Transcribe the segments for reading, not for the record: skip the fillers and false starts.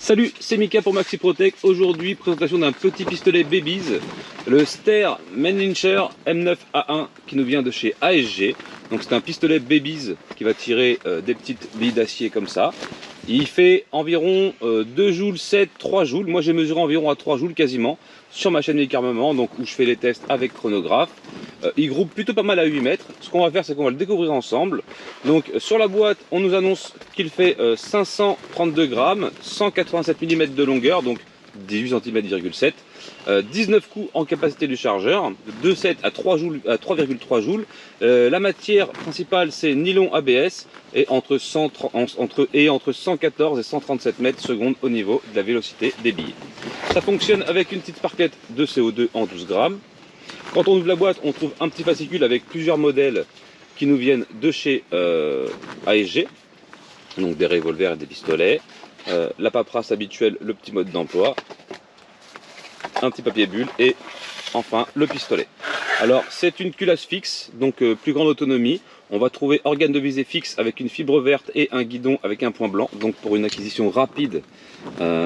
Salut, c'est Mika pour Maxi Protect. Aujourd'hui, présentation d'un petit pistolet Babies, le Ster Mannlicher M9A1 qui nous vient de chez ASG. Donc c'est un pistolet Babies qui va tirer des petites billes d'acier comme ça. Il fait environ 2 joules 7, 3 joules. Moi j'ai mesuré environ à 3 joules quasiment sur ma chaîne Mika Armement, donc où je fais les tests avec chronographe. Il groupe plutôt pas mal à 8 mètres. Ce qu'on va faire, c'est qu'on va le découvrir ensemble. Donc sur la boîte, on nous annonce qu'il fait 532 grammes, 187 mm de longueur, donc 18 cm,7. 19 coups en capacité du chargeur, de 7 à 3,3 joules. La matière principale, c'est nylon ABS et entre 114 et 137 mètres secondes au niveau de la vélocité des billes. Ça fonctionne avec une petite parquette de CO2 en 12 grammes. Quand on ouvre la boîte, on trouve un petit fascicule avec plusieurs modèles qui nous viennent de chez ASG, donc des revolvers et des pistolets, la paperasse habituelle, le petit mode d'emploi, un petit papier bulle et enfin le pistolet. Alors c'est une culasse fixe, donc plus grande autonomie. On va trouver organe de visée fixe avec une fibre verte et un guidon avec un point blanc, donc pour une acquisition rapide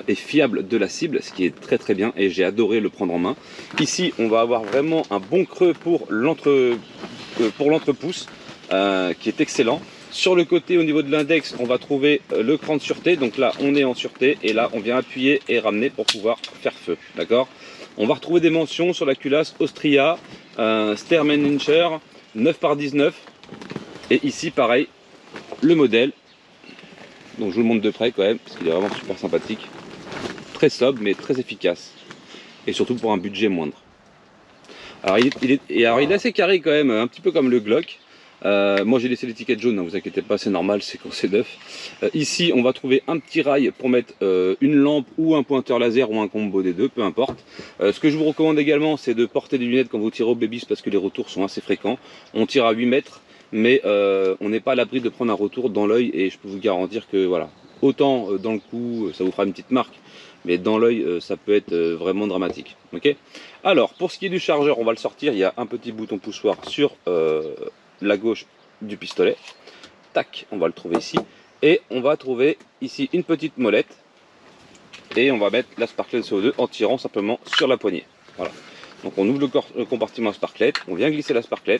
et fiable de la cible, ce qui est très très bien et j'ai adoré le prendre en main. Ici on va avoir vraiment un bon creux pour l'entrepousse qui est excellent. Sur le côté au niveau de l'index, on va trouver le cran de sûreté, donc là on est en sûreté et là on vient appuyer et ramener pour pouvoir faire feu, d'accord. On va retrouver des mentions sur la culasse Austria, Ster Mannlicher 9x19 et ici pareil le modèle, donc je vous le montre de près quand même parce qu'il est vraiment super sympathique, très sobre mais très efficace et surtout pour un budget moindre. Alors il est assez carré quand même, un petit peu comme le Glock. Moi j'ai laissé l'étiquette jaune, ne vous inquiétez pas, c'est normal, c'est quand c'est neuf. Ici on va trouver un petit rail pour mettre une lampe ou un pointeur laser ou un combo des deux, peu importe. Ce que je vous recommande également, c'est de porter des lunettes quand vous tirez au Babies parce que les retours sont assez fréquents. On tire à 8 mètres, mais on n'est pas à l'abri de prendre un retour dans l'œil et je peux vous garantir que voilà, autant dans le cou ça vous fera une petite marque, mais dans l'œil ça peut être vraiment dramatique. Okay, alors pour ce qui est du chargeur, on va le sortir. Il y a un petit bouton poussoir sur la gauche du pistolet. Tac, on va le trouver ici. Et on va trouver ici une petite molette. Et on va mettre la sparklet CO2 en tirant simplement sur la poignée. Voilà. Donc on ouvre le compartiment sparklet, on vient glisser la sparklet.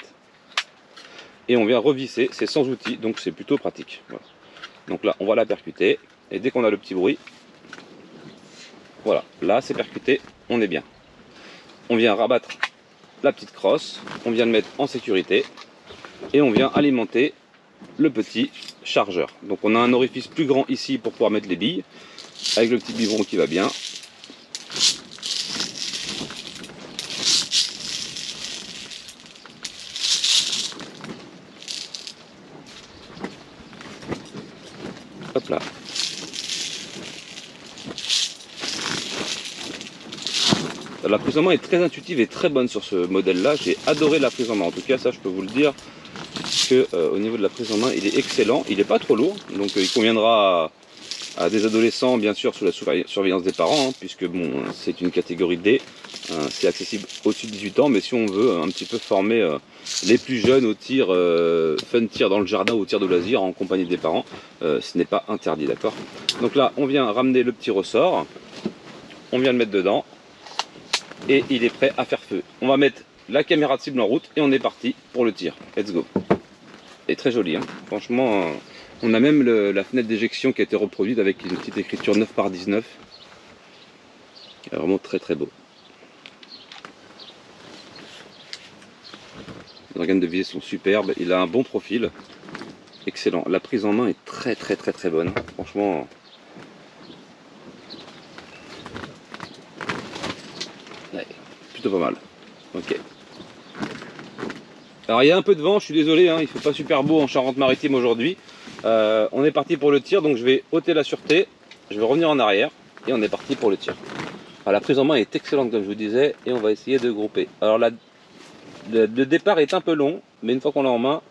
Et on vient revisser, c'est sans outil, donc c'est plutôt pratique. Voilà. Donc là, on va la percuter. Et dès qu'on a le petit bruit, voilà, là c'est percuté, on est bien. On vient rabattre la petite crosse, on vient le mettre en sécurité. Et on vient alimenter le petit chargeur. Donc on a un orifice plus grand ici pour pouvoir mettre les billes, avec le petit biberon qui va bien. Hop là. La prise en main est très intuitive et très bonne sur ce modèle là. J'ai adoré la prise en main, en tout cas ça je peux vous le dire. Que au niveau de la prise en main, il est excellent, il n'est pas trop lourd, donc il conviendra à des adolescents bien sûr sous la surveillance des parents, hein, puisque bon c'est une catégorie D, c'est accessible au-dessus de 18 ans, mais si on veut un petit peu former les plus jeunes au tir, fun tir dans le jardin ou au tir de loisir en compagnie des parents, ce n'est pas interdit, d'accord. Donc là on vient ramener le petit ressort, on vient le mettre dedans, et il est prêt à faire feu. On va mettre la caméra de cible en route et on est parti pour le tir. Let's go. Et très joli, hein. Franchement, on a même la fenêtre d'éjection qui a été reproduite avec une petite écriture 9x19. Vraiment très très beau. Les organes de visée sont superbes, il a un bon profil, excellent. La prise en main est très très très très bonne, franchement. Ouais, plutôt pas mal. Ok. Alors il y a un peu de vent, je suis désolé, hein, il ne fait pas super beau en Charente-Maritime aujourd'hui. On est parti pour le tir, donc je vais ôter la sûreté, je vais revenir en arrière et on est parti pour le tir. Alors, la prise en main est excellente comme je vous disais et on va essayer de grouper. Alors le départ est un peu long, mais une fois qu'on l'a en main,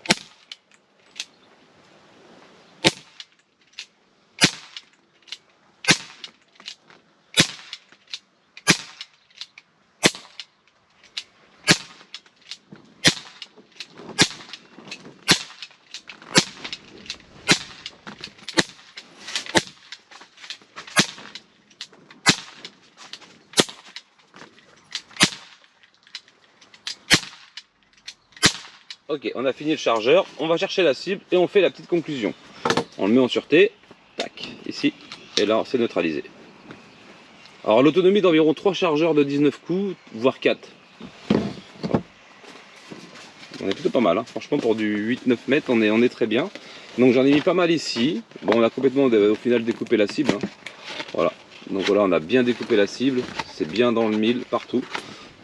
Ok, on a fini le chargeur, on va chercher la cible et on fait la petite conclusion. On le met en sûreté, tac, ici, et là c'est neutralisé. Alors l'autonomie d'environ 3 chargeurs de 19 coups, voire 4. On est plutôt pas mal, hein. Franchement pour du 8-9 mètres on est très bien. Donc j'en ai mis pas mal ici. Bon, on a complètement au final découpé la cible, hein. Voilà, donc voilà, on a bien découpé la cible, c'est bien dans le mille partout.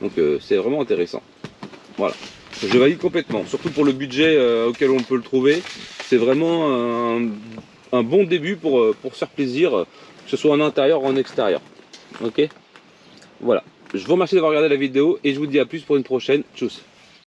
Donc c'est vraiment intéressant. Voilà, je valide complètement, surtout pour le budget auquel on peut le trouver. C'est vraiment un bon début pour se faire plaisir, que ce soit en intérieur ou en extérieur. Ok, voilà, je vous remercie d'avoir regardé la vidéo et je vous dis à plus pour une prochaine. Tchuss.